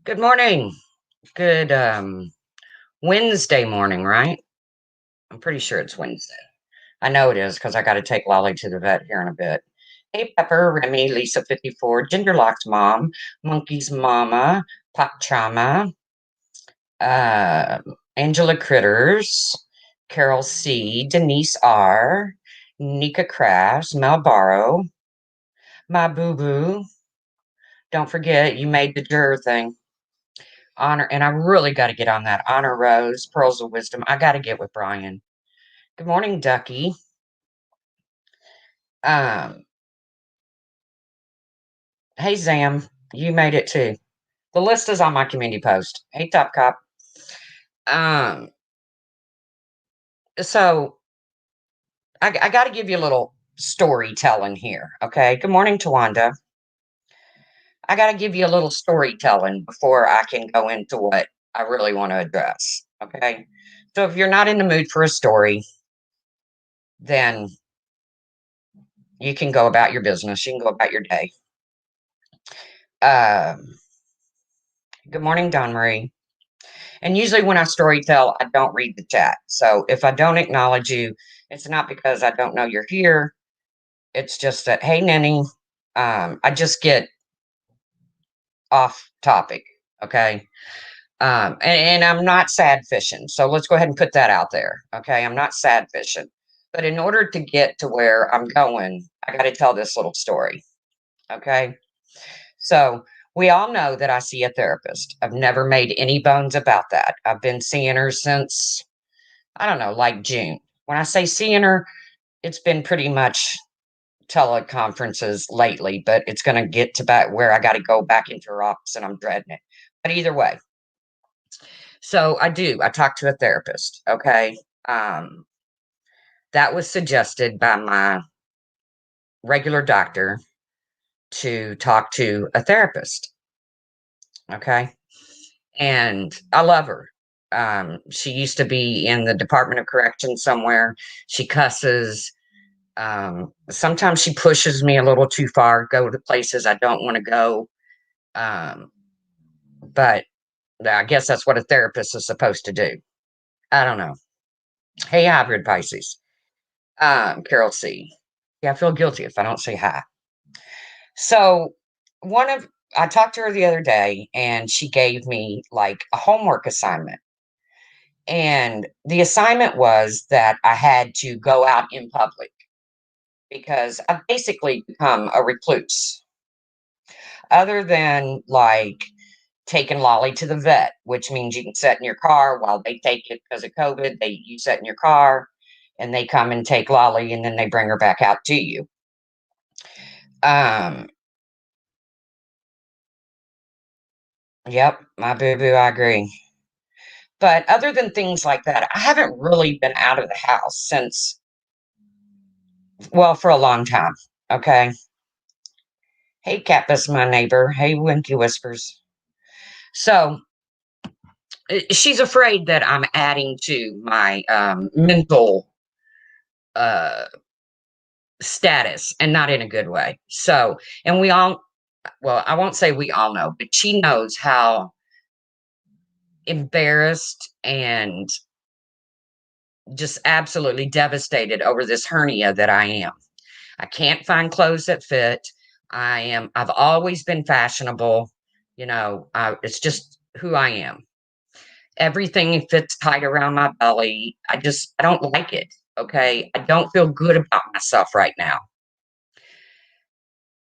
Good morning. Good Wednesday morning, right? I'm pretty sure it's Wednesday. I know it is because I got to take Lolly to the vet here in a bit. Hey, Pepper, Remy, Lisa 54, Gingerlock's mom, Monkey's mama, Pop Chama, uh, Angela Critters, Carol C, Denise R, Nika Crafts, Mel Barrow, my boo boo. Don't forget you made the juror thing. Honor, and I really got to get on that. Honor Rose, Pearls of Wisdom. I got to get with Brian. Good morning, Ducky. Um, hey, Zam, you made it too. The list is on my community post. Hey, Top Cop. Um, so I got to give you a little storytelling here. Okay. Good morning, Tawanda. I got to give you a little storytelling before I can go into what I really want to address. Okay. So if you're not in the mood for a story, then you can go about your business. You can go about your day. Um, Good morning, Don Marie. And usually when I story tell, I don't read the chat. So if I don't acknowledge you, it's not because I don't know you're here. It's just that, hey, Nenny, I just get off topic. Okay. And I'm not sad fishing. So let's go ahead and put that out there. Okay. I'm not sad fishing. But in order to get to where I'm going, I got to tell this little story. Okay. So we all know that I see a therapist. I've never made any bones about that. I've been seeing her since, I don't know, like June. When I say seeing her, it's been pretty much teleconferences lately, but it's going to get to back where I got to go back into her office and I'm dreading it. But either way, so I talk to a therapist. Okay. Um, that was suggested by my regular doctor to talk to a therapist. Okay. And I love her. She used to be in the Department of Correction somewhere. She cusses. Sometimes she pushes me a little too far, go to places I don't want to go. Um, but I guess that's what a therapist is supposed to do. I don't know. Hey, hybrid Pisces. Carol C. Yeah, I feel guilty if I don't say hi. So one of I talked to her the other day and she gave me like a homework assignment. And the assignment was that I had to go out in public because I've basically become a recluse. Other than like taking Lolly to the vet, which means you can sit in your car while they take it because of COVID. You sit in your car and they come and take Lolly and then they bring her back out to you. Um, yep, my boo boo, I agree. But other than things like that, I haven't really been out of the house since, well, for a long time. Okay. Hey, Capus, my neighbor. Hey, Winky Whispers. So she's afraid that I'm adding to my mental uh, status and not in a good way. So, and we all, well, I won't say we all know, but she knows how embarrassed and just absolutely devastated over this hernia that I am. I can't find clothes that fit. I've always been fashionable. It's just who I am. Everything fits tight around my belly. I don't like it. Okay. I don't feel good about myself right now.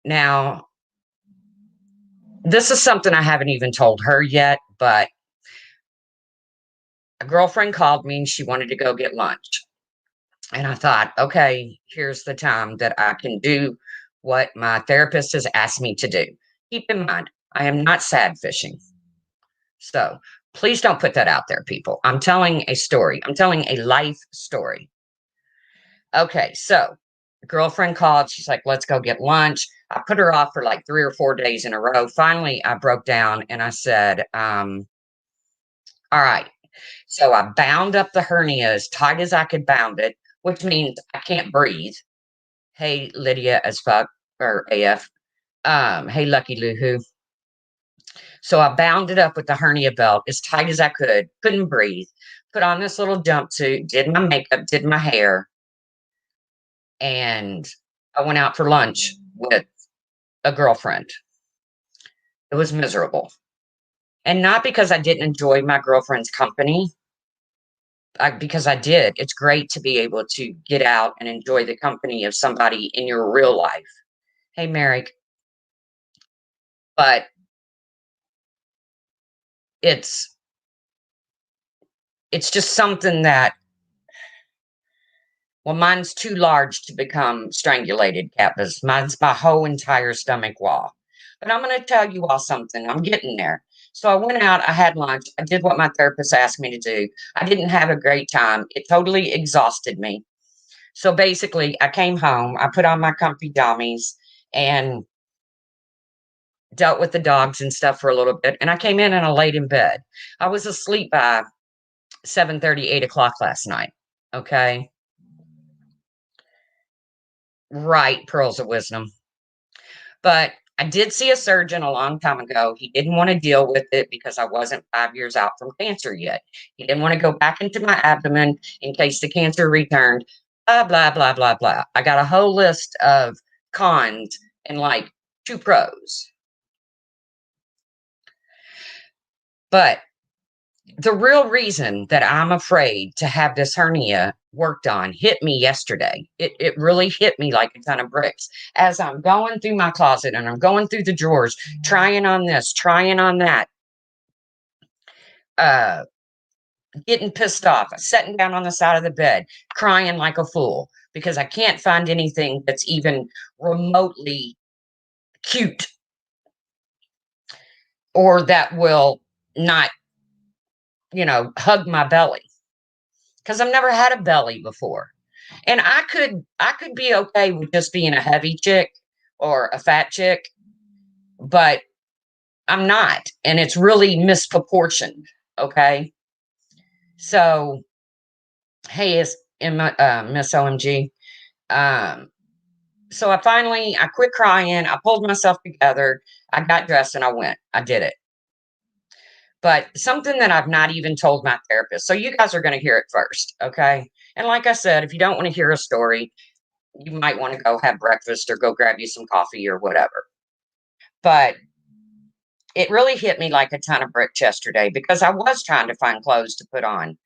Now, this is something I haven't even told her yet, but a girlfriend called me and she wanted to go get lunch. And I thought, okay, here's the time that I can do what my therapist has asked me to do. Keep in mind, I am not sad fishing. So please don't put that out there, people. I'm telling a story, I'm telling a life story. Okay, so girlfriend called. She's like, let's go get lunch. I put her off for like 3 or 4 days in a row. Finally, I broke down and I said, all right. So I bound up the hernia as tight as I could bound it, which means I can't breathe. Hey, Lydia as fuck or AF. Hey, Lucky Loohoo. So I bound it up with the hernia belt as tight as I could, couldn't breathe, put on this little jumpsuit, did my makeup, did my hair, and I went out for lunch with a girlfriend. It was miserable. And not because I didn't enjoy my girlfriend's company, because I did. It's great to be able to get out and enjoy the company of somebody in your real life. Hey, Merrick. But it's it's just something that, well, mine's too large to become strangulated, Kappas. Mine's my whole entire stomach wall. But I'm going to tell you all something. I'm getting there. So I went out, I had lunch, I did what my therapist asked me to do. I didn't have a great time. It totally exhausted me. So basically, I came home, I put on my comfy dummies and dealt with the dogs and stuff for a little bit. And I came in and I laid in bed. I was asleep by 7:30, 8 o'clock last night. Okay. Right, pearls of wisdom. But I did see a surgeon a long time ago. He didn't want to deal with it because I wasn't 5 years out from cancer yet. He didn't want to go back into my abdomen in case the cancer returned. Blah, blah, blah, blah, blah. I got a whole list of cons and like two pros. But the real reason that I'm afraid to have this hernia worked on hit me yesterday. It really hit me like a ton of bricks. As I'm going through my closet and I'm going through the drawers, trying on this, trying on that, uh, getting pissed off, sitting down on the side of the bed, crying like a fool because I can't find anything that's even remotely cute or that will not, hug my belly. Because I've never had a belly before. And I could be okay with just being a heavy chick or a fat chick, but I'm not. And it's really misproportioned. Okay. So hey, it's Miss OMG. Um, so I quit crying. I pulled myself together. I got dressed and I went. I did it. But something that I've not even told my therapist. So you guys are going to hear it first. Okay. And like I said, if you don't want to hear a story, you might want to go have breakfast or go grab you some coffee or whatever. But it really hit me like a ton of bricks yesterday because I was trying to find clothes to put on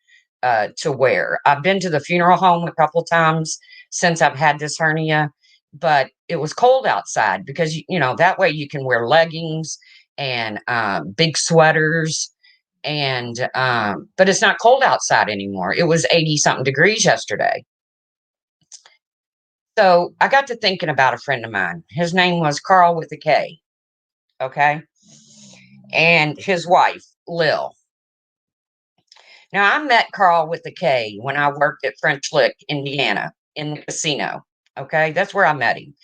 to wear. I've been to the funeral home a couple times since I've had this hernia, but it was cold outside because, that way you can wear leggings and big sweaters. But it's not cold outside anymore. It was 80 something degrees yesterday. So I got to thinking about a friend of mine. His name was Carl with a K. Okay. And his wife, Lil. Now, I met Carl with a K when I worked at French Lick, Indiana, in the casino. Okay. That's where I met him.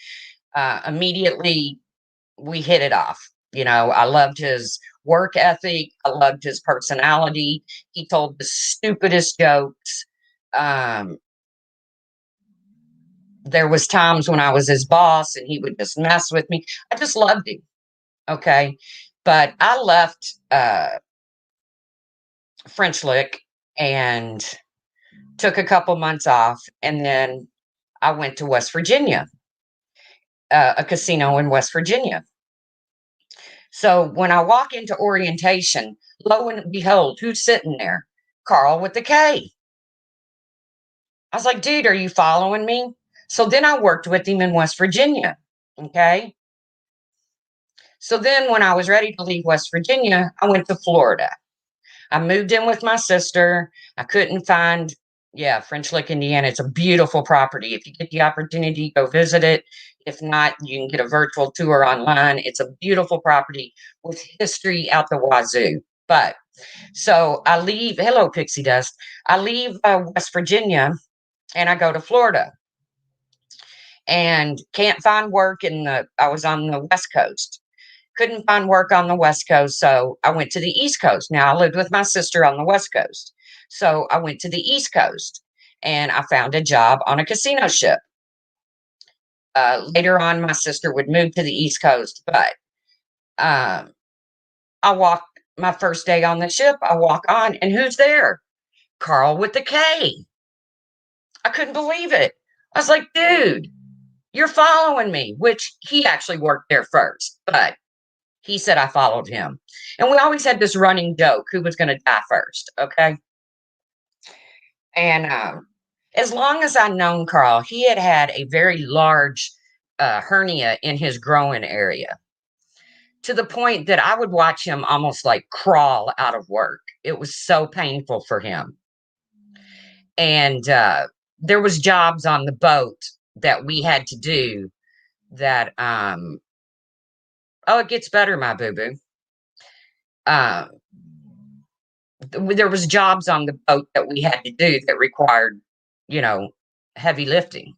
Immediately, we hit it off. I loved his work ethic. I loved his personality. He told the stupidest jokes. Um, there was times when I was his boss and he would just mess with me. I just loved him. Okay. But I left French Lick and took a couple months off. And then I went to West Virginia, a casino in West Virginia. So when I walk into orientation, lo and behold, who's sitting there? Carl with the K. I was like, dude, are you following me? So then I worked with him in West Virginia. Okay. So then when I was ready to leave West Virginia, I went to Florida. I moved in with my sister. I couldn't find, yeah, French Lick, Indiana. It's a beautiful property. If you get the opportunity, go visit it. If not, you can get a virtual tour online. It's a beautiful property with history out the wazoo. But so I leave, hello, Pixie Dust. I leave West Virginia and I go to Florida and can't find work I was on the West Coast. Couldn't find work on the West Coast, so I went to the East Coast. Now, I lived with my sister on the West Coast, so I went to the East Coast, and I found a job on a casino ship. Later on, my sister would move to the East Coast, but um, I walk my first day on the ship, I walk on, and who's there? Carl with the K. I couldn't believe it. I was like, dude, you're following me, which he actually worked there first, but he said I followed him. And we always had this running joke who was going to die first. Okay. And as long as I'd known Carl, he had had a very large hernia in his groin area to the point that I would watch him almost like crawl out of work. It was so painful for him. And there was jobs on the boat that we had to do that oh, it gets better, my boo-boo. There was jobs on the boat that we had to do that required, you know, heavy lifting.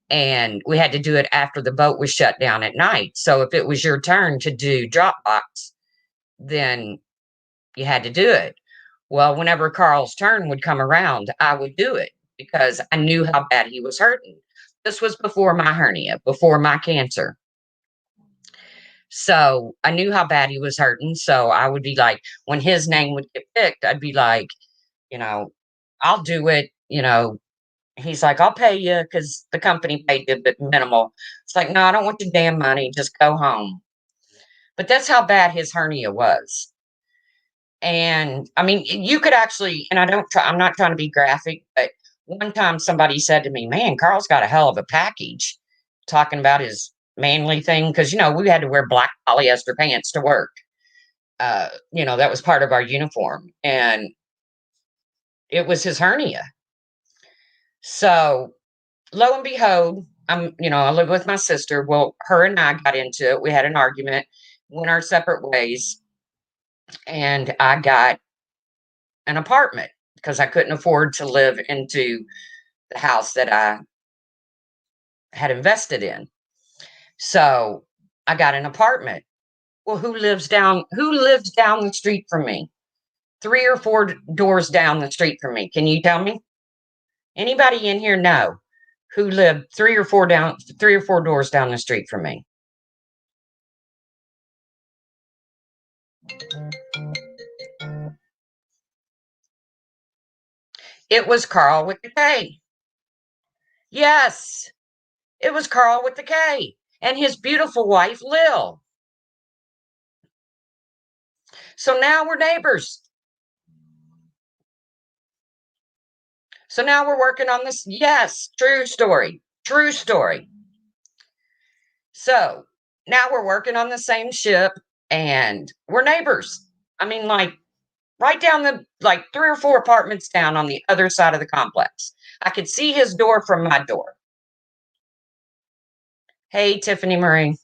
And we had to do it after the boat was shut down at night. So if it was your turn to do drop box, then you had to do it. Well, whenever Carl's turn would come around, I would do it because I knew how bad he was hurting. This was before my hernia, before my cancer. So I knew how bad he was hurting. So I would be like, when his name would get picked, I'd be like, you know, I'll do it. He's like, I'll pay you because the company paid you, but minimal. It's like, no, I don't want your damn money. Just go home. But that's how bad his hernia was. And I mean, you could actually, and I'm not trying to be graphic, but one time somebody said to me, man, Carl's got a hell of a package, talking about his manly thing. Cause, we had to wear black polyester pants to work. That was part of our uniform. And it was his hernia. So lo and behold, I live with my sister. Well, her and I got into it. We had an argument, went our separate ways, and I got an apartment because I couldn't afford to live into the house that I had invested in. So I got an apartment. Well, who lives down the street from me? 3 or 4 doors down the street from me. Can you tell me? Anybody in here know who lived 3 or 4 doors down the street from me? It was Carl with the K. Yes, it was Carl with the K and his beautiful wife, Lil. So now we're neighbors. So now we're working on this. Yes, true story. True story. So now we're working on the same ship and we're neighbors. I mean, like right down like 3 or 4 apartments down on the other side of the complex. I could see his door from my door. Hey, Tiffany Marie.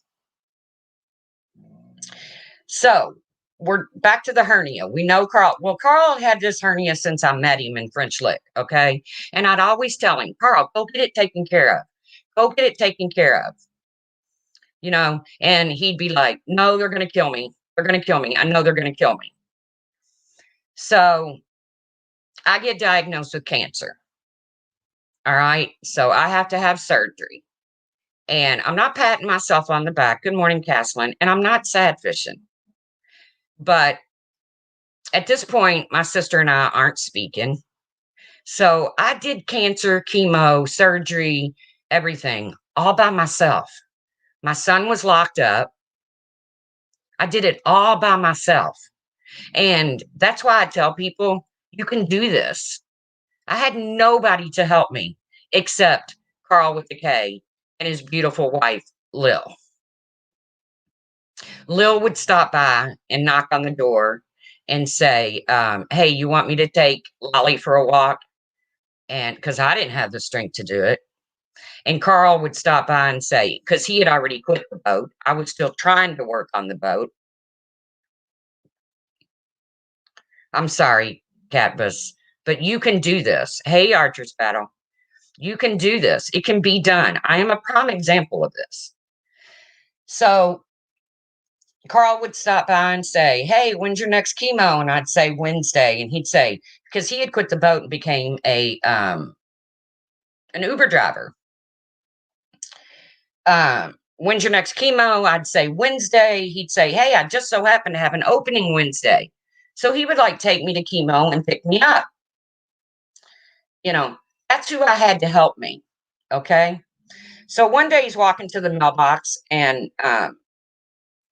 So we're back to the hernia. We know Carl. Well, Carl had this hernia since I met him in French Lick. Okay. And I'd always tell him, Carl, go get it taken care of. Go get it taken care of. And he'd be like, no, they're going to kill me. They're going to kill me. I know they're going to kill me. So I get diagnosed with cancer. All right. So I have to have surgery. And I'm not patting myself on the back. Good morning, Caslin. And I'm not sad fishing. But at this point, my sister and I aren't speaking. So I did cancer, chemo, surgery, everything all by myself. My son was locked up. I did it all by myself. And that's why I tell people, you can do this. I had nobody to help me except Carl with the K and his beautiful wife, Lil. Lil would stop by and knock on the door and say, hey, you want me to take Lolly for a walk? And because I didn't have the strength to do it. And Carl would stop by and say, because he had already quit the boat, I was still trying to work on the boat. I'm sorry, Catbus, but you can do this. Hey, Archer's Battle, you can do this. It can be done. I am a prime example of this. So Carl would stop by and say, hey, when's your next chemo? And I'd say Wednesday. And he'd say, because he had quit the boat and became an Uber driver. when's your next chemo? I'd say Wednesday. He'd say, hey, I just so happen to have an opening Wednesday. So he would like take me to chemo and pick me up. You know, that's who I had to help me. Okay. So one day he's walking to the mailbox and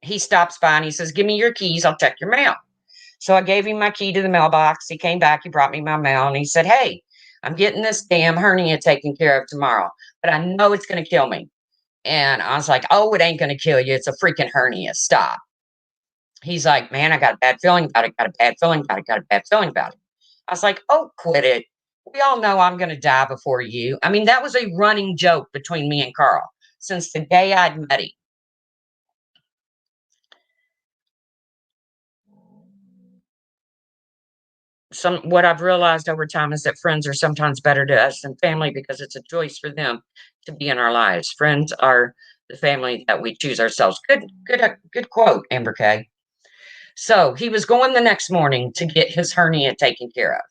he stops by and he says, give me your keys. I'll check your mail. So I gave him my key to the mailbox. He came back. He brought me my mail and he said, hey, I'm getting this damn hernia taken care of tomorrow, but I know it's going to kill me. And I was like, oh, it ain't going to kill you. It's a freaking hernia. Stop. He's like, man, I got a bad feeling about it. Got a bad feeling about it. Got a bad feeling about it. I was like, oh, quit it. We all know I'm going to die before you. I mean, that was a running joke between me and Carl since the day I'd met him. What I've realized over time is that friends are sometimes better to us than family because it's a choice for them to be in our lives. Friends are the family that we choose ourselves. Good quote, Amber Kay. So he was going the next morning to get his hernia taken care of.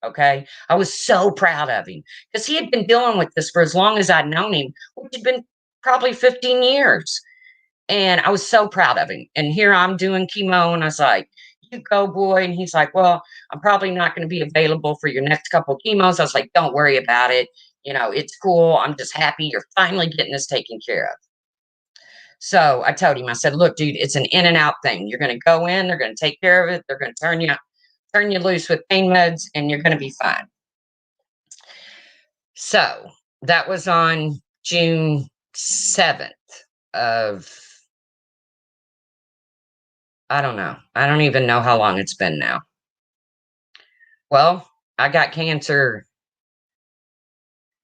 Okay. I was so proud of him because he had been dealing with this for as long as I'd known him, which had been probably 15 years. And I was so proud of him. And here I'm doing chemo, and I was like, you go, boy. And he's like, well, I'm probably not going to be available for your next couple chemos. I was like, don't worry about it. You know, it's cool. I'm just happy you're finally getting this taken care of. So I told him, I said, look, dude, it's an in and out thing. You're going to go in, they're going to take care of it, they're going to turn you loose with pain meds, and you're going to be fine. So that was on June 7th of, I don't know. I don't even know how long it's been now. Well, I got cancer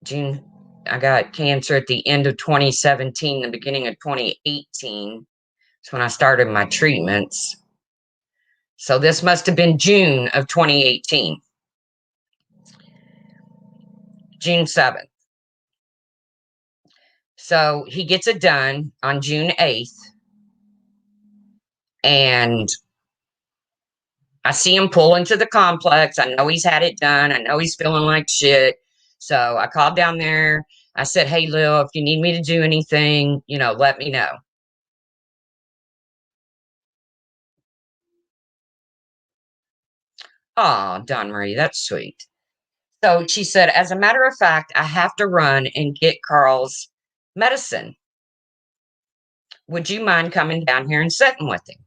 June. I got cancer at the end of 2017, the beginning of 2018. That's when I started my treatments. So this must have been June of 2018. June 7th. So he gets it done on June 8th. And I see him pull into the complex. I know he's had it done. I know he's feeling like shit. So I called down there. I said, hey, Lil, if you need me to do anything, let me know. Oh, Don Marie, that's sweet. So she said, as a matter of fact, I have to run and get Carl's medicine. Would you mind coming down here and sitting with him?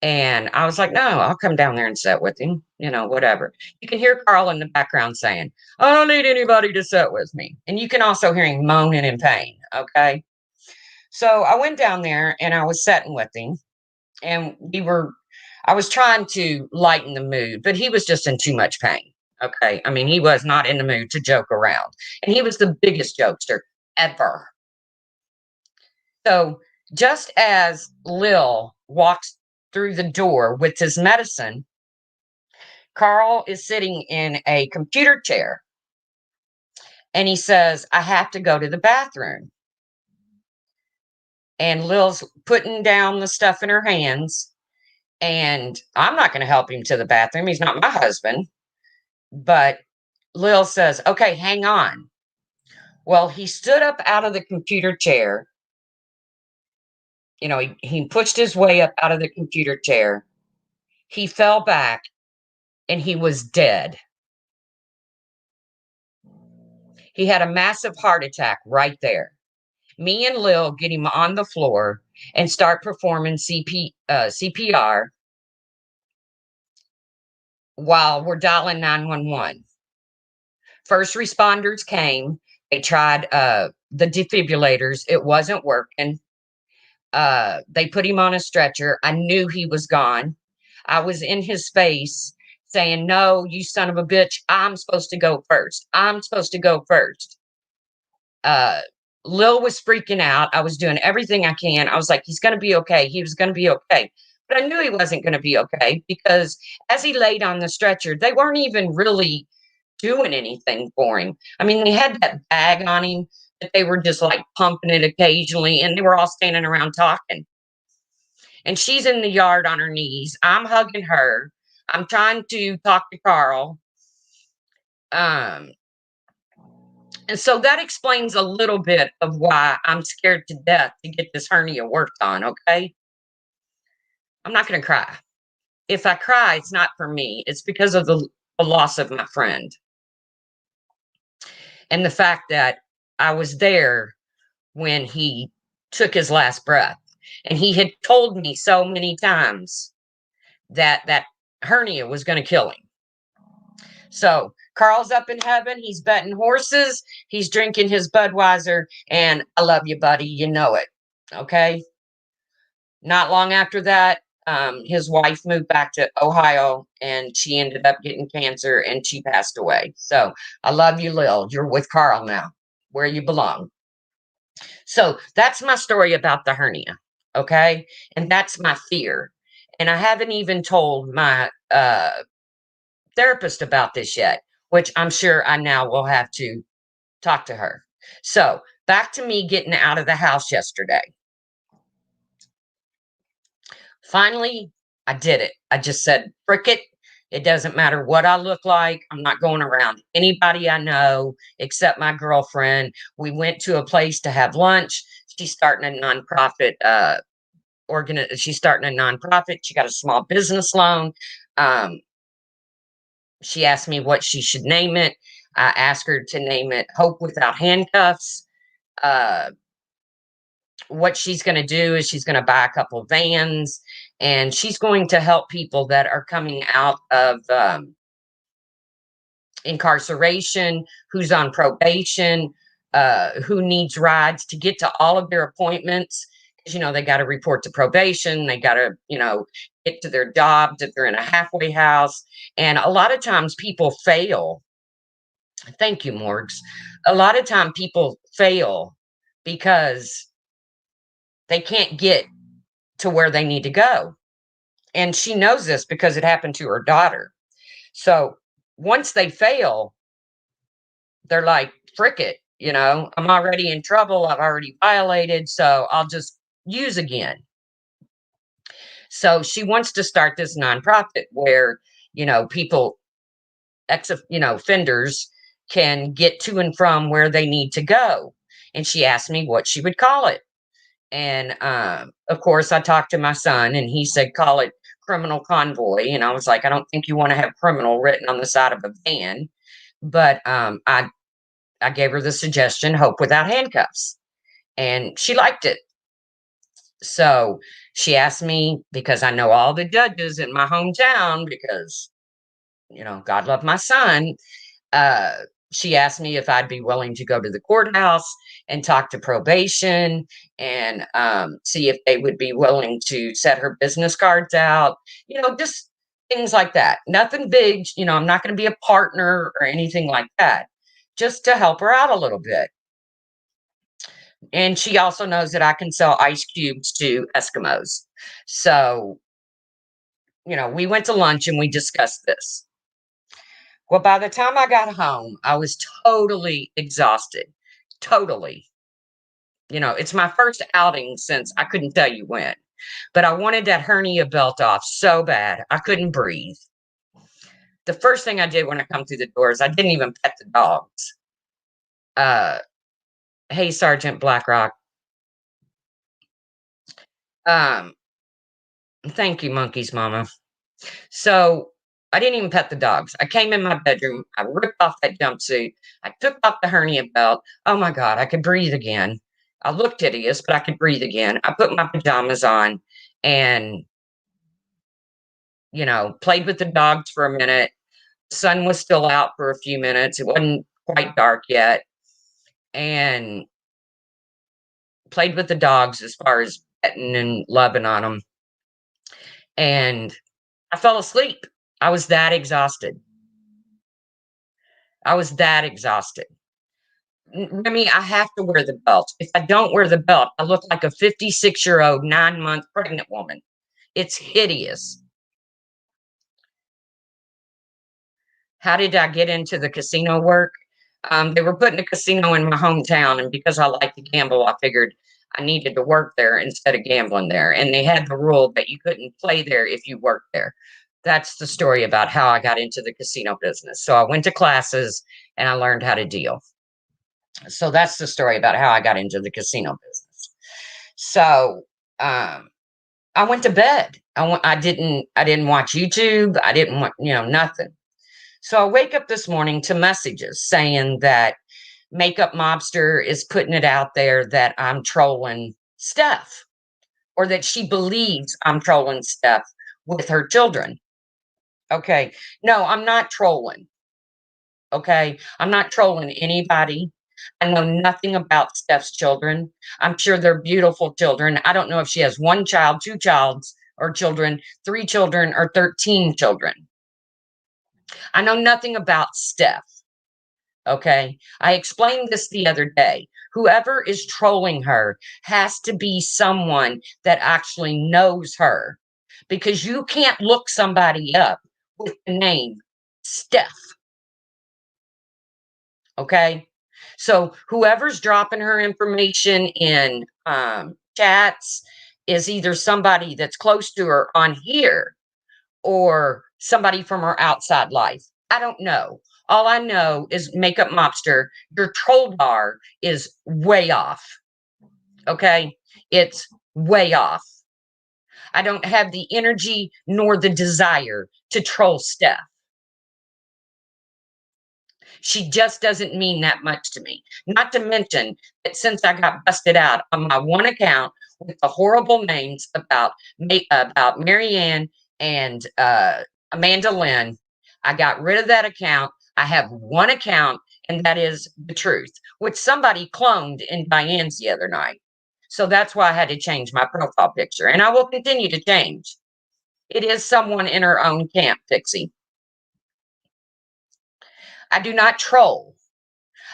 And I was like, no, I'll come down there and sit with him, whatever. You can hear Carl in the background saying, I don't need anybody to sit with me. And you can also hear him moaning in pain. Okay. So I went down there and I was sitting with him, and I was trying to lighten the mood, but he was just in too much pain. Okay. I mean, he was not in the mood to joke around, and he was the biggest jokester ever. So just as Lil walks through the door with his medicine, Carl is sitting in a computer chair and he says, I have to go to the bathroom. And Lil's putting down the stuff in her hands. And I'm not going to help him to the bathroom. He's not my husband. But Lil says, okay, hang on. Well, he stood up out of the computer chair. He pushed his way up out of the computer chair. He fell back and he was dead. He had a massive heart attack right there. Me and Lil get him on the floor and start performing CPR while we're dialing 911. First responders came. They tried the defibrillators. It wasn't working. They put him on a stretcher. I knew he was gone. I was in his face saying, no, you son of a bitch. I'm supposed to go first. I'm supposed to go first. Lil was freaking out. I was doing everything I can. I was like, he's going to be okay. He was going to be okay. But I knew he wasn't going to be okay because as he laid on the stretcher, they weren't even really doing anything for him. I mean, they had that bag on him, but they were just like pumping it occasionally, and they were all standing around talking. And she's in the yard on her knees. I'm hugging her. I'm trying to talk to Carl. And so that explains a little bit of why I'm scared to death to get this hernia worked on, okay? I'm not going to cry. If I cry, it's not for me. It's because of the loss of my friend and the fact that I was there when he took his last breath. And he had told me so many times that that hernia was going to kill him. So Carl's up in heaven. He's betting horses. He's drinking his Budweiser. And I love you, buddy. You know it. Okay. Not long after that, his wife moved back to Ohio and she ended up getting cancer and she passed away. So I love you, Lil. You're with Carl now, where you belong. So that's my story about the hernia. Okay. And that's my fear. And I haven't even told my therapist about this yet, which I'm sure I now will have to talk to her. So back to me getting out of the house yesterday. Finally, I did it. I just said, frick it. It doesn't matter what I look like. I'm not going around anybody I know except my girlfriend. We went to a place to have lunch. She's starting a nonprofit she's starting a nonprofit. She got a small business loan. She asked me what she should name it. I asked her to name it Hope Without Handcuffs. Uh, what she's going to do is she's going to buy a couple vans and she's going to help people that are coming out of incarceration, who's on probation, who needs rides to get to all of their appointments. They got to report to probation. They got to, get to their jobs if they're in a halfway house. And a lot of times people fail. Thank you, Morgs. A lot of time people fail because they can't get to where they need to go. And she knows this because it happened to her daughter. So once they fail, they're like, frick it, I'm already in trouble. I've already violated. So I'll just use again. So she wants to start this nonprofit where, people, offenders can get to and from where they need to go. And she asked me what she would call it. And of course, I talked to my son and he said, call it Criminal Convoy. And I was like, I don't think you want to have criminal written on the side of a van. But I gave her the suggestion, Hope Without Handcuffs. And she liked it. So she asked me, because I know all the judges in my hometown, because, God love my son. She asked me if I'd be willing to go to the courthouse and talk to probation and see if they would be willing to set her business cards out, just things like that. Nothing big, I'm not going to be a partner or anything like that, just to help her out a little bit. And she also knows that I can sell ice cubes to Eskimos. So, we went to lunch and we discussed this. Well, by the time I got home, I was totally exhausted. Totally. It's my first outing since I couldn't tell you when. But I wanted that hernia belt off so bad. I couldn't breathe. The first thing I did when I come through the doors, I didn't even pet the dogs. Hey, Sergeant Blackrock. Thank you, monkeys, mama. So I didn't even pet the dogs. I came in my bedroom. I ripped off that jumpsuit. I took off the hernia belt. Oh my God, I could breathe again. I looked hideous, but I could breathe again. I put my pajamas on and, played with the dogs for a minute. The sun was still out for a few minutes. It wasn't quite dark yet. And played with the dogs as far as petting and loving on them. And I fell asleep. I was that exhausted. I was that exhausted. I mean, I have to wear the belt. If I don't wear the belt, I look like a 56-year-old, 9-month pregnant woman. It's hideous. How did I get into the casino work? They were putting a casino in my hometown, and because I like to gamble, I figured I needed to work there instead of gambling there. And they had the rule that you couldn't play there if you worked there. That's the story about how I got into the casino business. So I went to classes and I learned how to deal. So that's the story about how I got into the casino business. So, I went to bed. I didn't watch YouTube. I didn't want, nothing. So I wake up this morning to messages saying that Makeup Mobster is putting it out there that I'm trolling Steph, or that she believes I'm trolling Steph with her children. Okay. No, I'm not trolling. Okay. I'm not trolling anybody. I know nothing about Steph's children. I'm sure they're beautiful children. I don't know if she has one child, two childs or children, three children, or 13 children. I know nothing about Steph. Okay. I explained this the other day. Whoever is trolling her has to be someone that actually knows her, because you can't look somebody up with the name Steph. Okay. So whoever's dropping her information in chats is either somebody that's close to her on here or somebody from her outside life. I don't know. All I know is, Makeup Mobster, your troll bar is way off. Okay. It's way off. I don't have the energy nor the desire to troll Steph. She just doesn't mean that much to me. Not to mention that since I got busted out on my one account with the horrible names about Marianne and Amanda Lynn, I got rid of that account. I have one account, and that is the truth, which somebody cloned in Diane's the other night. So that's why I had to change my profile picture, and I will continue to change. It is someone in her own camp, Pixie. I do not troll.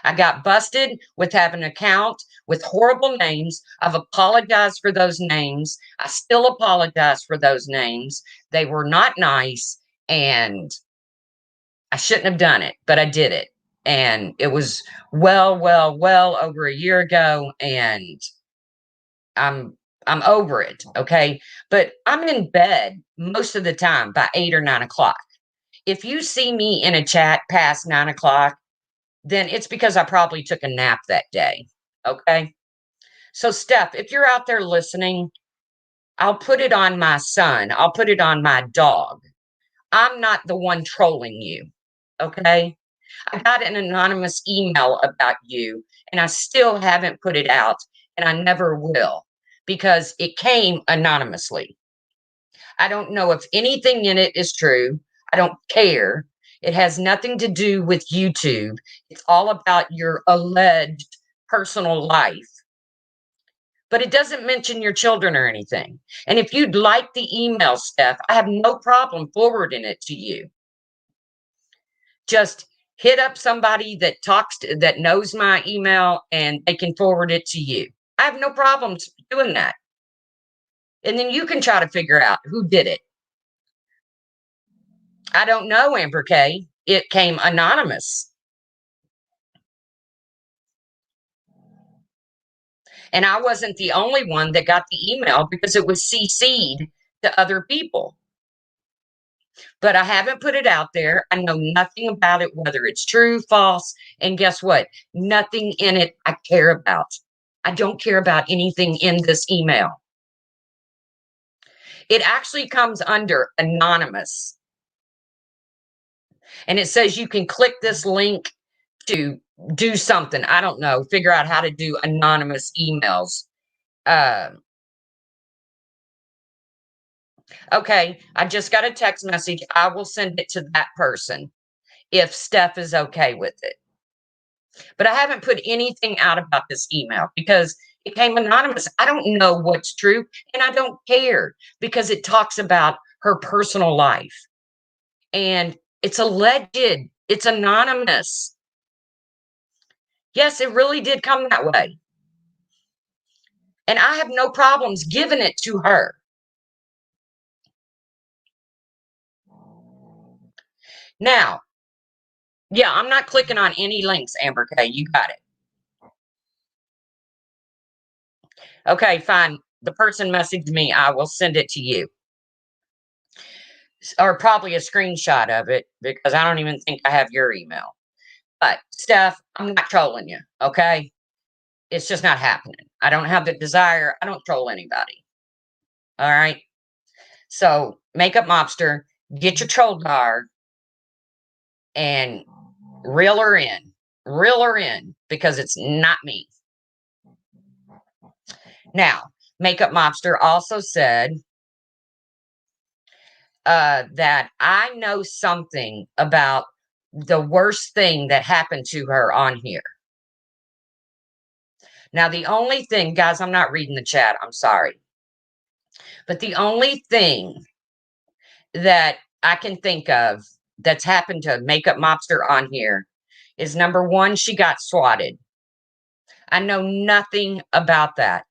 I got busted with having an account with horrible names. I've apologized for those names. I still apologize for those names. They were not nice, and I shouldn't have done it, but I did it. And it was well over a year ago, and I'm I'm over it. Okay. But I'm in bed most of the time by 8 or 9 o'clock. If you see me in a chat past 9 o'clock, then it's because I probably took a nap that day. Okay. So, Steph, if you're out there listening, I'll put it on my son. I'll put it on my dog. I'm not the one trolling you. Okay. I got an anonymous email about you, and I still haven't put it out, and I never will, because it came anonymously. I don't know if anything in it is true. I don't care. It has nothing to do with YouTube. It's all about your alleged personal life. But it doesn't mention your children or anything. And if you'd like the email, Steph, I have no problem forwarding it to you. Just hit up somebody that knows my email, and they can forward it to you. I have no problems doing that. And then you can try to figure out who did it. I don't know, Amber K. It came anonymous. And I wasn't the only one that got the email, because it was CC'd to other people. But I haven't put it out there. I know nothing about it, whether it's true, false. And guess what? Nothing in it I care about. I don't care about anything in this email. It actually comes under anonymous. And it says you can click this link to do something. I don't know, figure out how to do anonymous emails. Okay, I just got a text message. I will send it to that person if Steph is okay with it. But I haven't put anything out about this email because it came anonymous. I don't know what's true, and I don't care, because it talks about her personal life. And it's alleged. It's anonymous. Yes, it really did come that way. And I have no problems giving it to her. Now, yeah, I'm not clicking on any links, Amber K. You got it. Okay, fine. The person messaged me. I will send it to you. Or probably a screenshot of it, because I don't even think I have your email. But, Steph, I'm not trolling you, okay? It's just not happening. I don't have the desire. I don't troll anybody. All right? So, Makeup Mobster, get your troll card and reel her in. Reel her in because it's not me. Now, Makeup Mobster also said that I know something about the worst thing that happened to her on here. Now, the only thing, guys, I'm not reading the chat. I'm sorry. But the only thing that I can think of that's happened to Makeup Mobster on here is number one, she got swatted. I know nothing about that.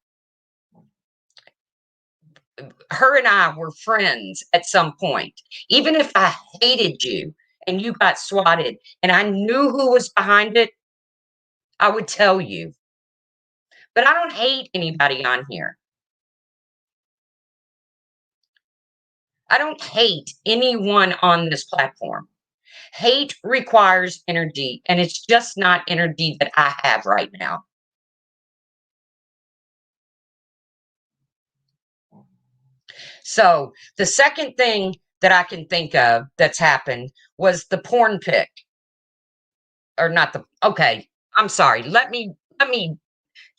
Her and I were friends at some point. Even if I hated you and you got swatted and I knew who was behind it, I would tell you. But I don't hate anybody on here. I don't hate anyone on this platform. Hate requires energy, and it's just not energy that I have right now. So the second thing that I can think of that's happened was the porn pic. Or not the okay, I'm sorry. Let me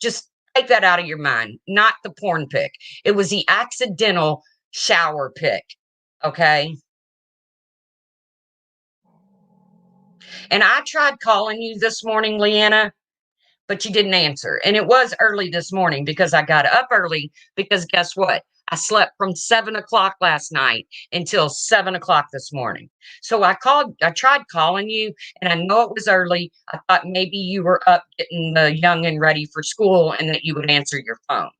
just take that out of your mind. Not the porn pic. It was the accidental shower pic. Okay. And I tried calling you this morning, Leanna, but you didn't answer. And it was early this morning because I got up early because guess what? I slept from 7 o'clock last night until 7 o'clock this morning. So I tried calling you, and I know it was early. I thought maybe you were up getting the young and ready for school and that you would answer your phone.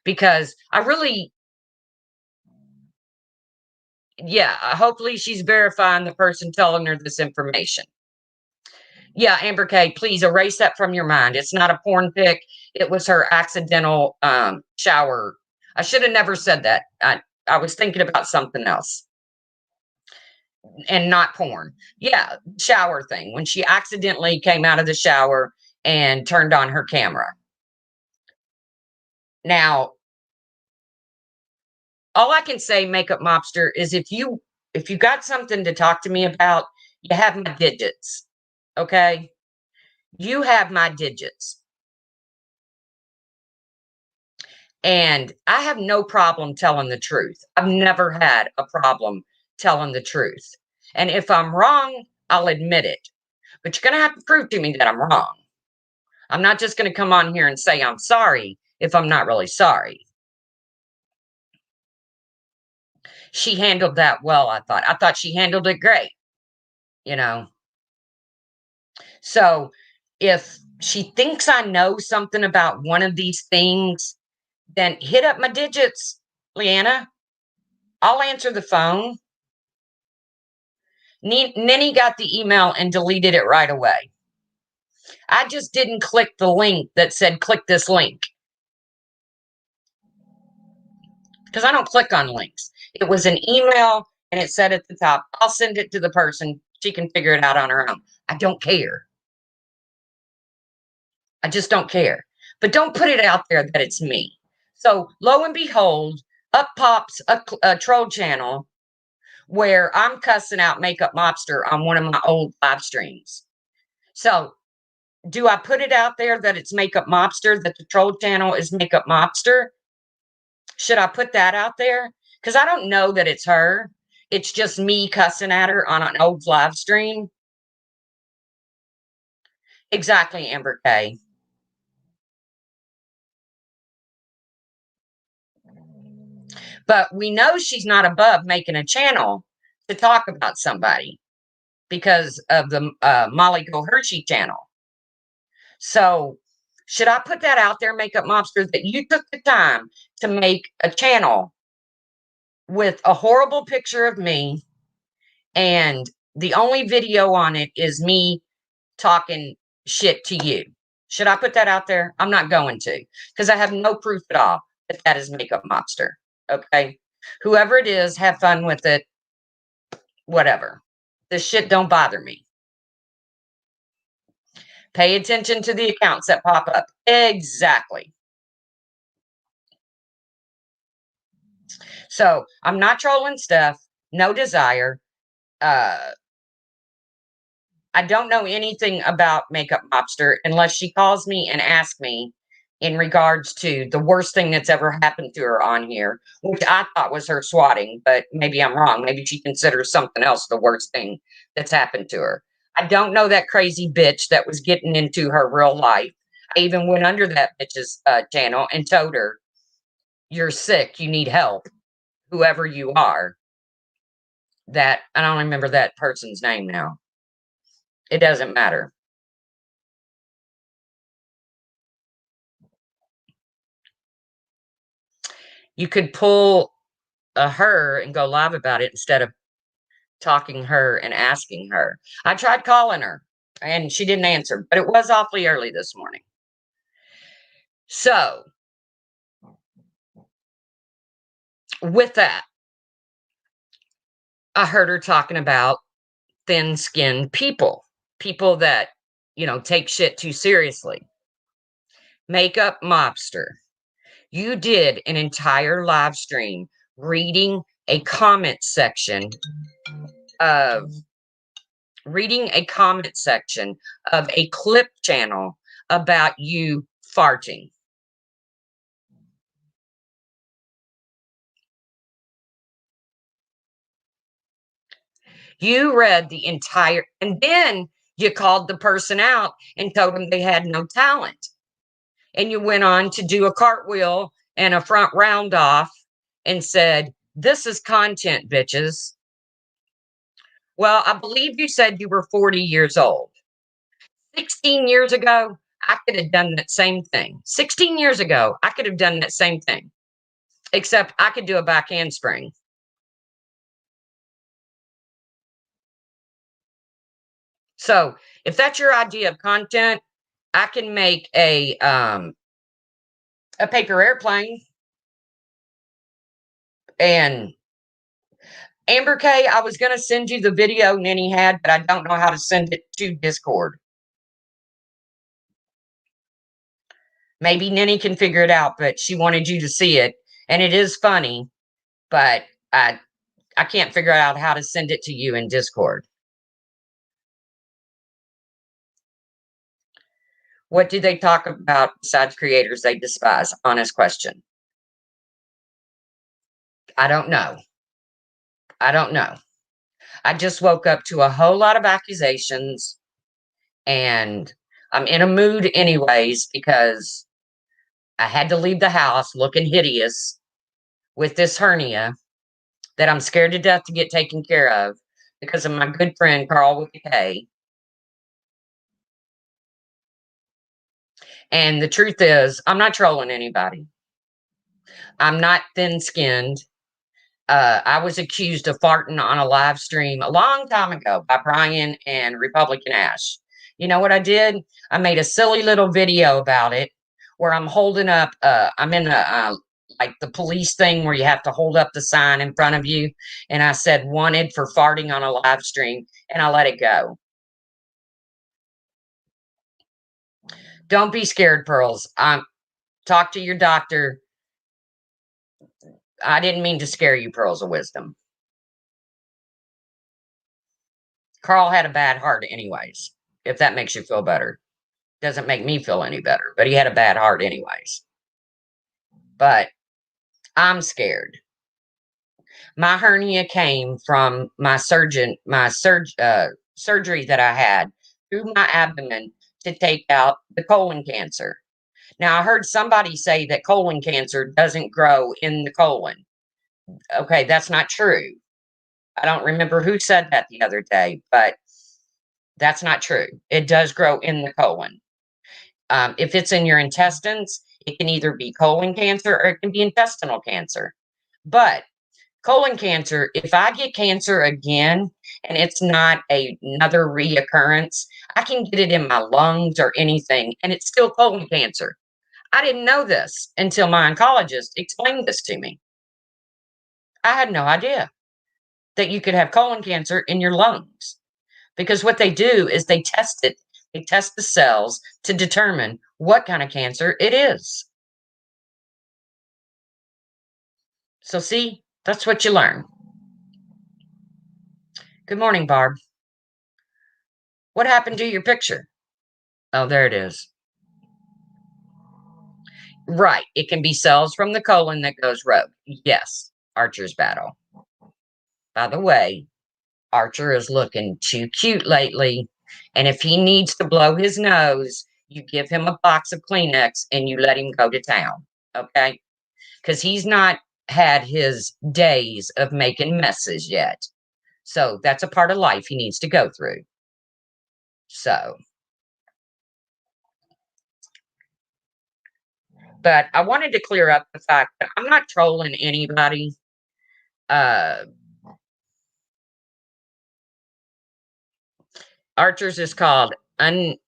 Because I really, yeah, hopefully she's verifying the person telling her this information. Yeah, Amber K, please erase that from your mind. It's not a porn pic. It was her accidental shower. I should have never said that. I was thinking about something else and not porn. Yeah, shower thing. When she accidentally came out of the shower and turned on her camera. Now, all I can say, Makeup Mobster, is if you got something to talk to me about, you have my digits. Okay? You have my digits. And I have no problem telling the truth. I've never had a problem telling the truth. And if I'm wrong, I'll admit it. But you're going to have to prove to me that I'm wrong. I'm not just going to come on here and say I'm sorry if I'm not really sorry. She handled that well, I thought. I thought she handled it great, you know. So if she thinks I know something about one of these things, then hit up my digits, Leanna. I'll answer the phone. Ninny got the email and deleted it right away. I just didn't click the link that said click this link. Because I don't click on links. It was an email and it said at the top, I'll send it to the person. She can figure it out on her own. I don't care. I just don't care. But don't put it out there that it's me. So lo and behold, up pops a troll channel where I'm cussing out Makeup Mobster on one of my old live streams. So do I put it out there that it's Makeup Mobster, that the troll channel is Makeup Mobster? Should I put that out there? Because I don't know that it's her. It's just me cussing at her on an old live stream. Exactly, Amber K. But we know she's not above making a channel to talk about somebody because of the Molly Go Hershey channel. So should I put that out there, Makeup Mobster, that you took the time to make a channel with a horrible picture of me, and the only video on it is me talking shit to you? Should I put that out there? I'm not going to, because I have no proof at all that that is Makeup Mobster. Okay? Whoever it is, have fun with it. Whatever. This shit don't bother me. Pay attention to the accounts that pop up. Exactly. So I'm not trolling Steph. No desire. Uh, I don't know anything about Makeup Mobster unless she calls me and asks me in regards to the worst thing that's ever happened to her on here, which I thought was her swatting, but maybe I'm wrong. Maybe she considers something else the worst thing that's happened to her. I don't know that crazy bitch that was getting into her real life. I even went under that bitch's channel and told her, "You're sick. You need help, whoever you are." That I don't remember that person's name now. It doesn't matter. You could pull her and go live about it instead of talking her and asking her. I tried calling her and she didn't answer, but it was awfully early this morning. So, with that, I heard her talking about thin-skinned people, people that, take shit too seriously. Makeup Mobster, you did an entire live stream reading a comment section of a clip channel about you farting. You read the entire, and then you called the person out and told them they had no talent. And you went on to do a cartwheel and a front round off and said, "This is content, bitches." Well, I believe you said you were 40 years old. 16 years ago, I could have done that same thing. 16 years ago, I could have done that same thing, except I could do a back handspring. So if that's your idea of content, I can make a paper airplane. And Amber K, I was going to send you the video Ninny had, but I don't know how to send it to Discord. Maybe Ninny can figure it out, but she wanted you to see it. And it is funny, but I can't figure out how to send it to you in Discord. What do they talk about besides creators they despise? Honest question. I don't know. I don't know. I just woke up to a whole lot of accusations, and I'm in a mood anyways because I had to leave the house looking hideous with this hernia that I'm scared to death to get taken care of because of my good friend Carl with the K. And the truth is, I'm not trolling anybody. I'm not thin-skinned. I was accused of farting on a live stream a long time ago by Brian and Republican Ash. You know what I did? I made a silly little video about it where I'm holding up, I'm in like the police thing where you have to hold up the sign in front of you. And I said, "Wanted for farting on a live stream," and I let it go. Don't be scared, Pearls. Talk to your doctor. I didn't mean to scare you, Pearls of Wisdom. Carl had a bad heart anyways, if that makes you feel better. Doesn't make me feel any better, but he had a bad heart anyways. But I'm scared. My hernia came from my surgery that I had through my abdomen to take out the colon cancer. Now, I heard somebody say that colon cancer doesn't grow in the colon. Okay, that's not true. I don't remember who said that the other day, but that's not true. It does grow in the colon. If it's in your intestines, it can either be colon cancer or it can be intestinal cancer. But colon cancer, if I get cancer again and it's not another reoccurrence, I can get it in my lungs or anything, and it's still colon cancer. I didn't know this until my oncologist explained this to me. I had no idea that you could have colon cancer in your lungs because what they do is they test it. They test the cells to determine what kind of cancer it is. So see, that's what you learn. Good morning, Barb. What happened to your picture? Oh, there it is. Right. It can be cells from the colon that goes rogue. Yes. Archer's battle. By the way, Archer is looking too cute lately. And if he needs to blow his nose, you give him a box of Kleenex and you let him go to town. Okay? Because he's not had his days of making messes yet. So that's a part of life he needs to go through. So, but I wanted to clear up the fact that I'm not trolling anybody. Archers is called I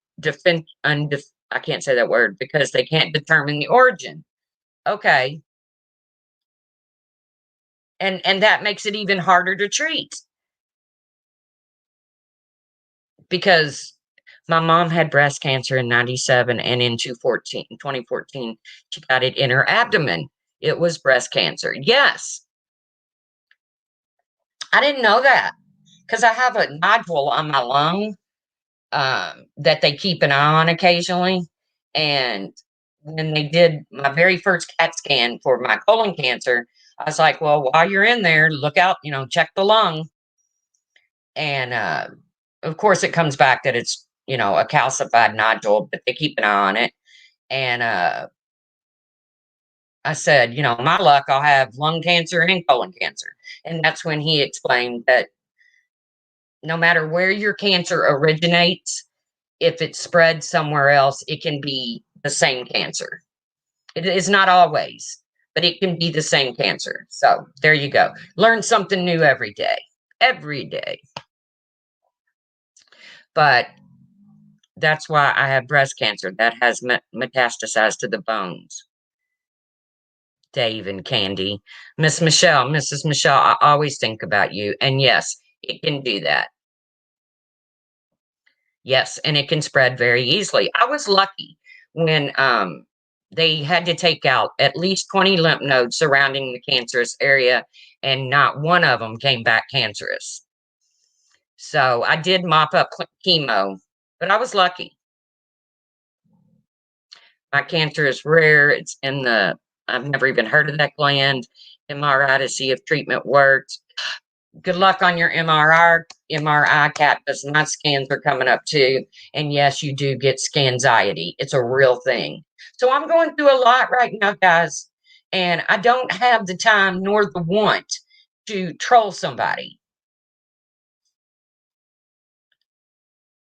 can't say that word because they can't determine the origin. Okay. And that makes it even harder to treat. Because my mom had breast cancer in 97 and in 2014 she got it in her abdomen. It was breast cancer. Yes. I didn't know that because I have a nodule on my lung that they keep an eye on occasionally. And when they did my very first CAT scan for my colon cancer, I was like, well, while you're in there, look out, check the lung. And of course, it comes back that it's, a calcified nodule, but they keep an eye on it. And I said, my luck, I'll have lung cancer and colon cancer. And that's when he explained that no matter where your cancer originates, if it spreads somewhere else, it can be the same cancer. It is not always, but it can be the same cancer. So there you go. Learn something new every day. Every day. But that's why I have breast cancer. That has metastasized to the bones. Dave and Candy. Mrs. Michelle, I always think about you. And yes, it can do that. Yes, and it can spread very easily. I was lucky when they had to take out at least 20 lymph nodes surrounding the cancerous area, and not one of them came back cancerous. So I did mop up chemo, but I was lucky. My cancer is rare. It's in I've never even heard of that gland. MRI to see if treatment works. Good luck on your MRI, Cat, because my scans are coming up too. And yes, you do get scanxiety. It's a real thing. So I'm going through a lot right now, guys. And I don't have the time nor the want to troll somebody.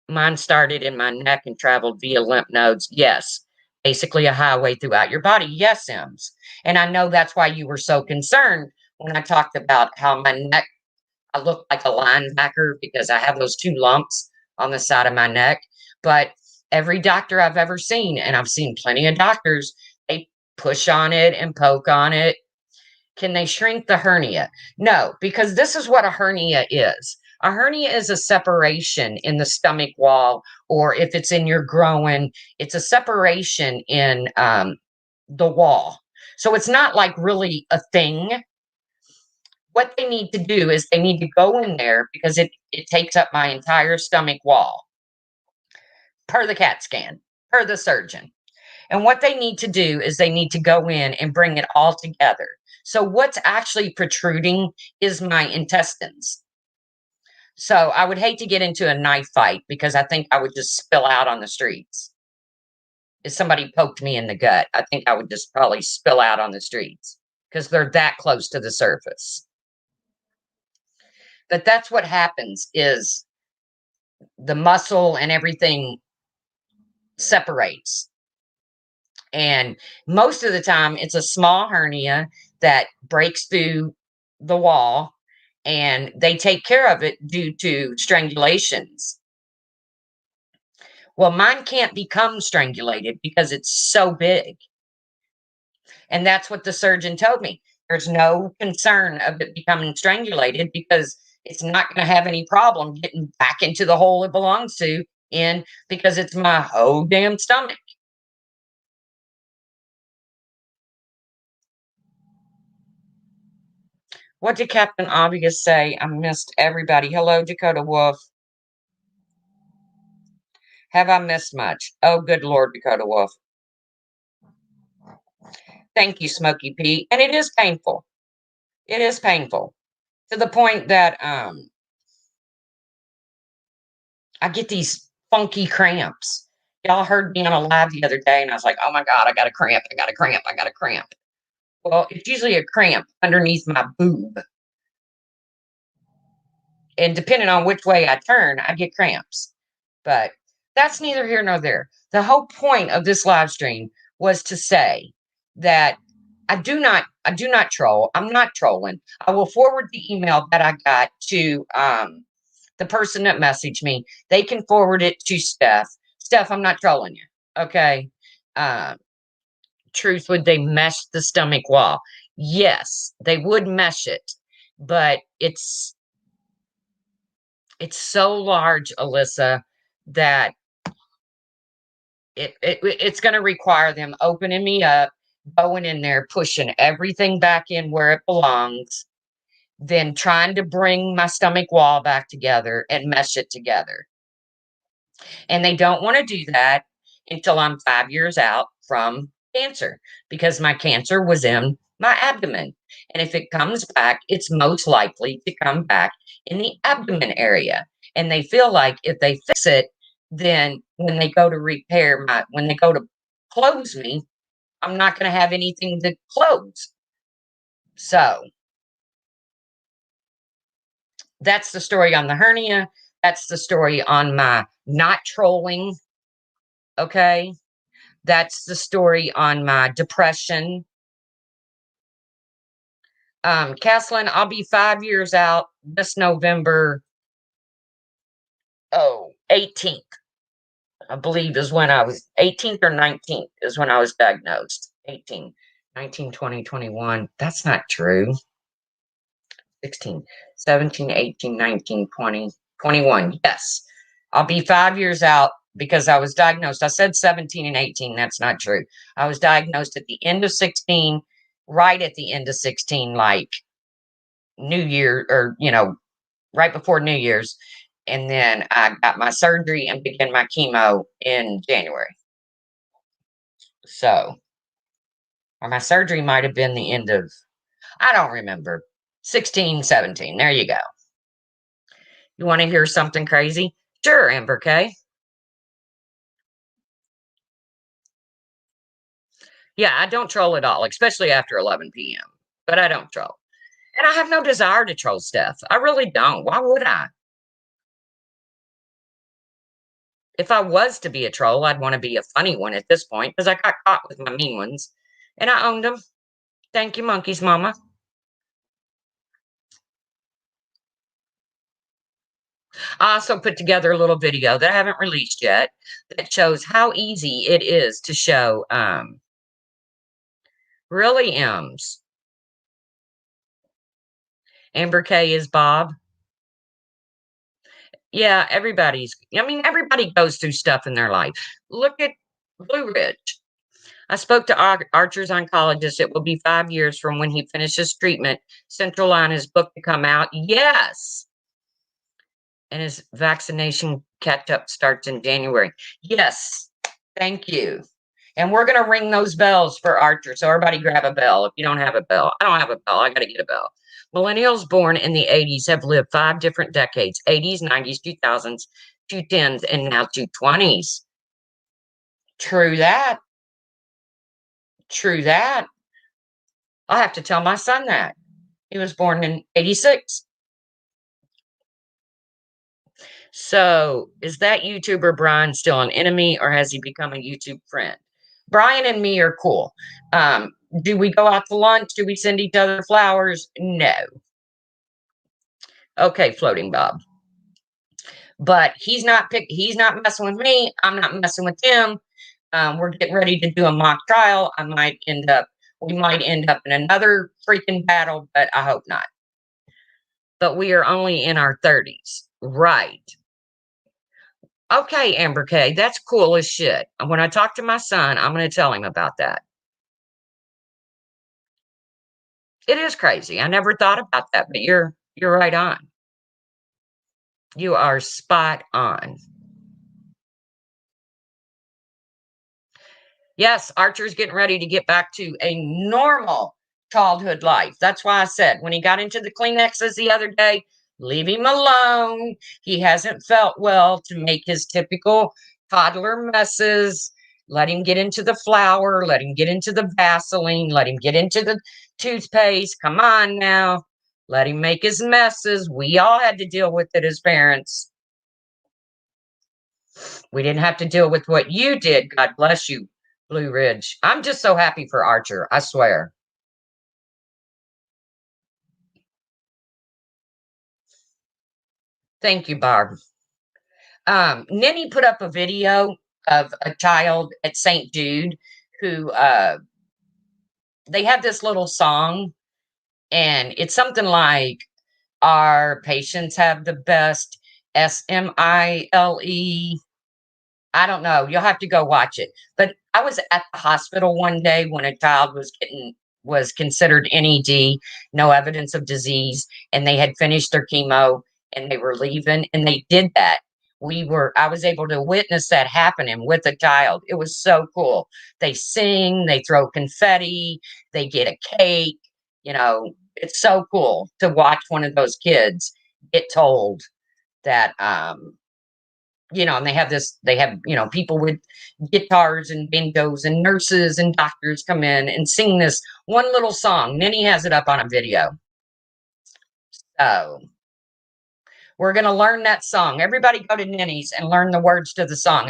Mine started in my neck and traveled via lymph nodes. Yes. Basically a highway throughout your body. Yes, Ems. And I know that's why you were so concerned when I talked about how my neck, I look like a linebacker because I have those 2 lumps on the side of my neck. But every doctor I've ever seen, and I've seen plenty of doctors, they push on it and poke on it. Can they shrink the hernia? No, because this is what a hernia is. A hernia is a separation in the stomach wall, or if it's in your groin, it's a separation in the wall. So it's not like really a thing. What they need to do is they need to go in there because it takes up my entire stomach wall, per the CAT scan, per the surgeon. And what they need to do is they need to go in and bring it all together. So what's actually protruding is my intestines. So I would hate to get into a knife fight because I think I would just spill out on the streets. If somebody poked me in the gut, I think I would just probably spill out on the streets because they're that close to the surface. But that's what happens is the muscle and everything separates. And most of the time, it's a small hernia that breaks through the wall, and they take care of it due to strangulations. Well, mine can't become strangulated because it's so big. And that's what the surgeon told me. There's no concern of it becoming strangulated because it's not going to have any problem getting back into the hole it belongs to in because it's my whole damn stomach. What did Captain Obvious say? I missed everybody. Hello, Dakota Wolf. Have I missed much? Oh, good Lord, Dakota Wolf. Thank you, Smokey P. And it is painful. It is painful to the point that I get these funky cramps. Y'all heard me on a live the other day, and I was like, oh my God, I got a cramp. I got a cramp. I got a cramp. Well, it's usually a cramp underneath my boob. And depending on which way I turn, I get cramps. But that's neither here nor there. The whole point of this live stream was to say that I do not troll. I'm not trolling. I will forward the email that I got to the person that messaged me. They can forward it to Steph. Steph, I'm not trolling you. Okay. Truth, would they mesh the stomach wall? Yes, they would mesh it, but it's so large, Alyssa, that it's going to require them opening me up, going in there, pushing everything back in where it belongs, then trying to bring my stomach wall back together and mesh it together. And they don't want to do that until I'm 5 years out from cancer, because my cancer was in my abdomen. And if it comes back, it's most likely to come back in the abdomen area. And they feel like if they fix it, then when they go to when they go to close me, I'm not going to have anything to close. So that's the story on the hernia. That's the story on my not trolling. Okay. That's the story on my depression. Caslin, I'll be 5 years out this November. 18th, I believe, is when I was 18th or 19th is when I was diagnosed. 18, 19, 20, 21. That's not true. 16, 17, 18, 19, 20, 21. Yes. I'll be 5 years out because I was diagnosed. I said 17 and 18. That's not true. I was diagnosed at the end of 16, right at the end of 16, like New Year, or, right before New Year's. And then I got my surgery and began my chemo in January. So, or my surgery might have been the end of, I don't remember, 16, 17. There you go. You want to hear something crazy? Sure, Amber K. Yeah, I don't troll at all, especially after 11 p.m. But I don't troll. And I have no desire to troll Steph. I really don't. Why would I? If I was to be a troll, I'd want to be a funny one at this point because I got caught with my mean ones. And I owned them. Thank you, monkeys, mama. I also put together a little video that I haven't released yet that shows how easy it is to show really M's. Amber K is Bob. Yeah, everybody goes through stuff in their life. Look at Blue Ridge. I spoke to Archer's oncologist. It will be 5 years from when he finishes treatment. Central Line is booked to come out. Yes. And his vaccination catch-up starts in January. Yes. Thank you. And we're going to ring those bells for Archer. So everybody grab a bell if you don't have a bell. I don't have a bell. I got to get a bell. Millennials born in the 80s have lived 5 different decades: 80s, 90s, 2000s, 2010s, and now 2020s. True that. True that. I'll have to tell my son that. He was born in 86. So is that YouTuber Brian still an enemy, or has he become a YouTube friend? Brian and me are cool. Do we go out to lunch? Do we send each other flowers? No. Okay, Floating Bob. But he's not messing with me. I'm not messing with him. We're getting ready to do a mock trial. We might end up in another freaking battle, but I hope not. But we are only in our 30s. Right. Okay, Amber K, that's cool as shit. When I talk to my son, I'm going to tell him about that. It is crazy. I never thought about that, but you're right on. You are spot on. Yes, Archer's getting ready to get back to a normal childhood life. That's why I said when he got into the Kleenexes the other day, leave him alone. He hasn't felt well to make his typical toddler messes. Let him get into the flour. Let him get into the Vaseline. Let him get into the toothpaste. Come on now. Let him make his messes. We all had to deal with it as parents. We didn't have to deal with what you did. God bless you, Blue Ridge. I'm just so happy for Archer. I swear. Thank you, Barb. Ninny put up a video of a child at St. Jude who they have this little song, and it's something like our patients have the best SMILE. I don't know. You'll have to go watch it. But I was at the hospital one day when a child was considered NED, no evidence of disease, and they had finished their chemo and they were leaving, and they did that. I was able to witness that happening with a child. It was so cool. They sing, they throw confetti, they get a cake. It's so cool to watch one of those kids get told that and they have people with guitars and bingos and nurses and doctors come in and sing this one little song. Ninny has it up on a video. So we're going to learn that song. Everybody go to Ninny's and learn the words to the song.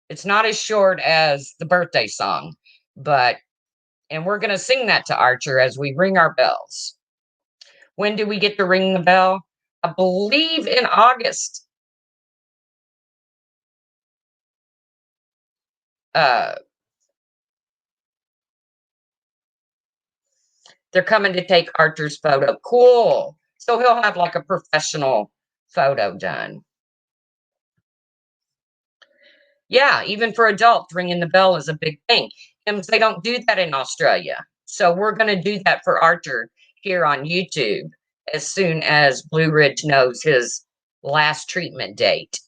It's not as short as the birthday song, and we're going to sing that to Archer as we ring our bells. When do we get to ring the bell? I believe in August. They're coming to take Archer's photo. Cool. So he'll have like a professional photo done. Yeah, even for adults, ringing the bell is a big thing. And they don't do that in Australia. So we're going to do that for Archer here on YouTube as soon as Blue Ridge knows his last treatment date.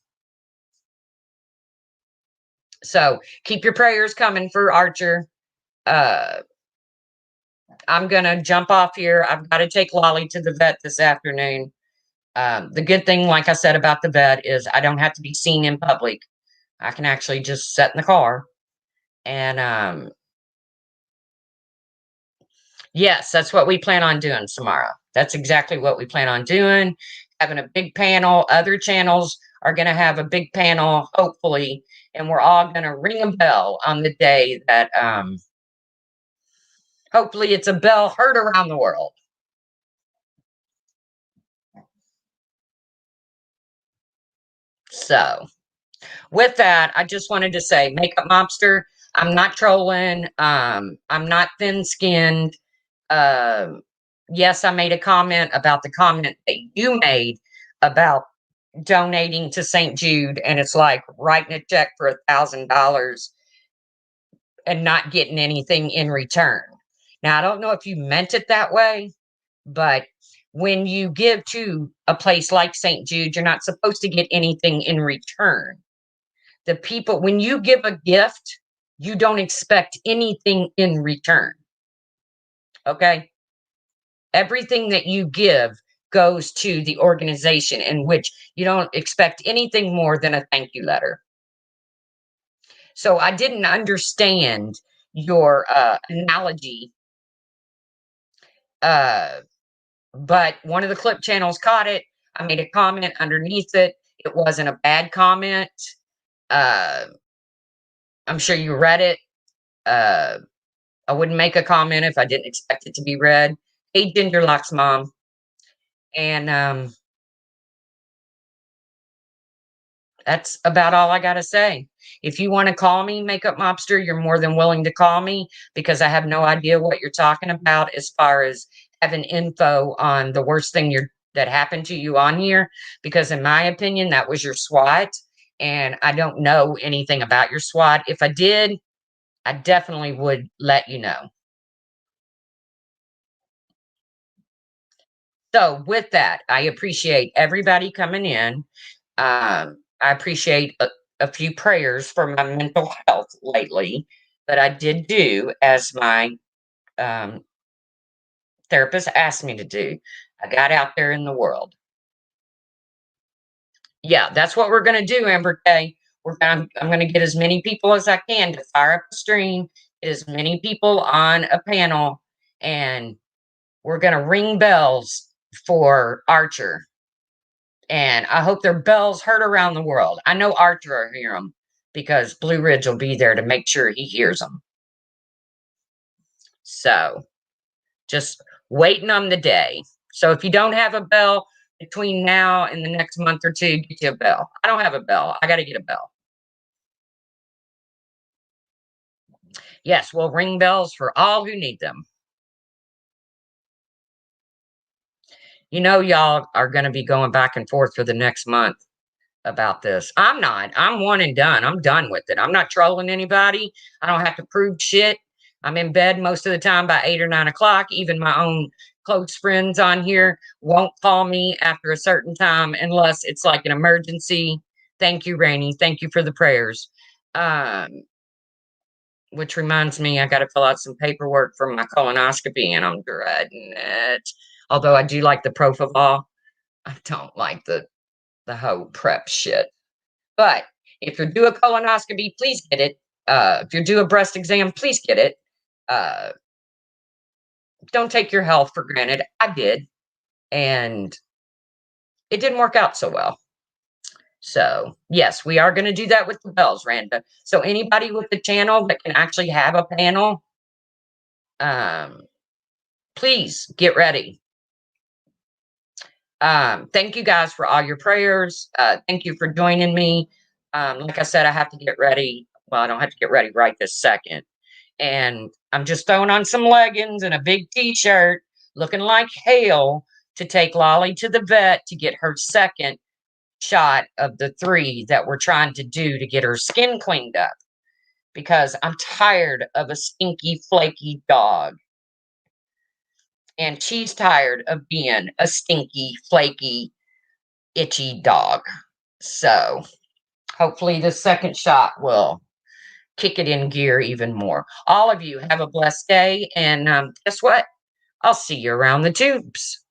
So keep your prayers coming for Archer. I'm going to jump off here. I've got to take Lolly to the vet this afternoon. The good thing, like I said about the vet, is I don't have to be seen in public. I can actually just sit in the car. And yes, that's what we plan on doing tomorrow. That's exactly what we plan on doing. Having a big panel. Other channels are going to have a big panel, hopefully. And we're all going to ring a bell on the day that hopefully it's a bell heard around the world. So with that, I just wanted to say, Makeup Mobster, I'm not trolling. I'm not thin-skinned. Yes, I made a comment about the comment that you made about donating to St. Jude, and it's like writing a check for $1,000 and not getting anything in return. Now, I don't know if you meant it that way, but when you give to a place like St. Jude, you're not supposed to get anything in return. When you give a gift, you don't expect anything in return. Okay? Everything that you give goes to the organization, in which you don't expect anything more than a thank you letter. So I didn't understand your analogy, but one of the clip channels caught it. I made a comment underneath it. It wasn't a bad comment. I'm sure you read it. I wouldn't make a comment if I didn't expect it to be read. Hey, Gingerlock's mom. And that's about all I got to say. If you want to call me Makeup Mobster, you're more than willing to call me, because I have no idea what you're talking about as far as having info on the worst thing that happened to you on here. Because in my opinion, that was your SWAT. and I don't know anything about your SWOT. If I did, I definitely would let you know. So with that, I appreciate everybody coming in. I appreciate a few prayers for my mental health lately that I did do as my um, therapist asked me to do. I got out there in the world. Yeah, that's what we're gonna do, Amber K. I'm gonna get as many people as I can to fire up the stream, get as many people on a panel, and we're gonna ring bells for Archer. And I hope their bells heard around the world. I know Archer will hear them because Blue Ridge will be there to make sure he hears them. So just waiting on the day. So if you don't have a bell between now and the next month or two, get you a bell. I don't have a bell. I got to get a bell. Yes, we'll ring bells for all who need them. You know, y'all are going to be going back and forth for the next month about this. I'm not. I'm one and done. I'm done with it. I'm not trolling anybody. I don't have to prove shit. I'm in bed most of the time by 8 or 9 o'clock. Even my own close friends on here won't call me after a certain time unless it's like an emergency. Thank you, Rainey. Thank you for the prayers. Which reminds me, I got to fill out some paperwork for my colonoscopy, and I'm dreading it. Although I do like the propofol, I don't like the whole prep shit. But if you do a colonoscopy, please get it. If you do a breast exam, please get it. Uh, don't take your health for granted. I did, and it didn't work out so well. So yes, we are going to do that with the bells, Randa. So anybody with the channel that can actually have a panel, please get ready. Thank you guys for all your prayers. Thank you for joining me. Like I said, I have to get ready. Well, I don't have to get ready right this second. And I'm just throwing on some leggings and a big t-shirt, looking like hell, to take Lolly to the vet to get her second shot of the 3 that we're trying to do to get her skin cleaned up. Because I'm tired of a stinky, flaky dog. And she's tired of being a stinky, flaky, itchy dog. So hopefully the second shot will kick it in gear even more. All of you have a blessed day. And guess what? I'll see you around the tubes.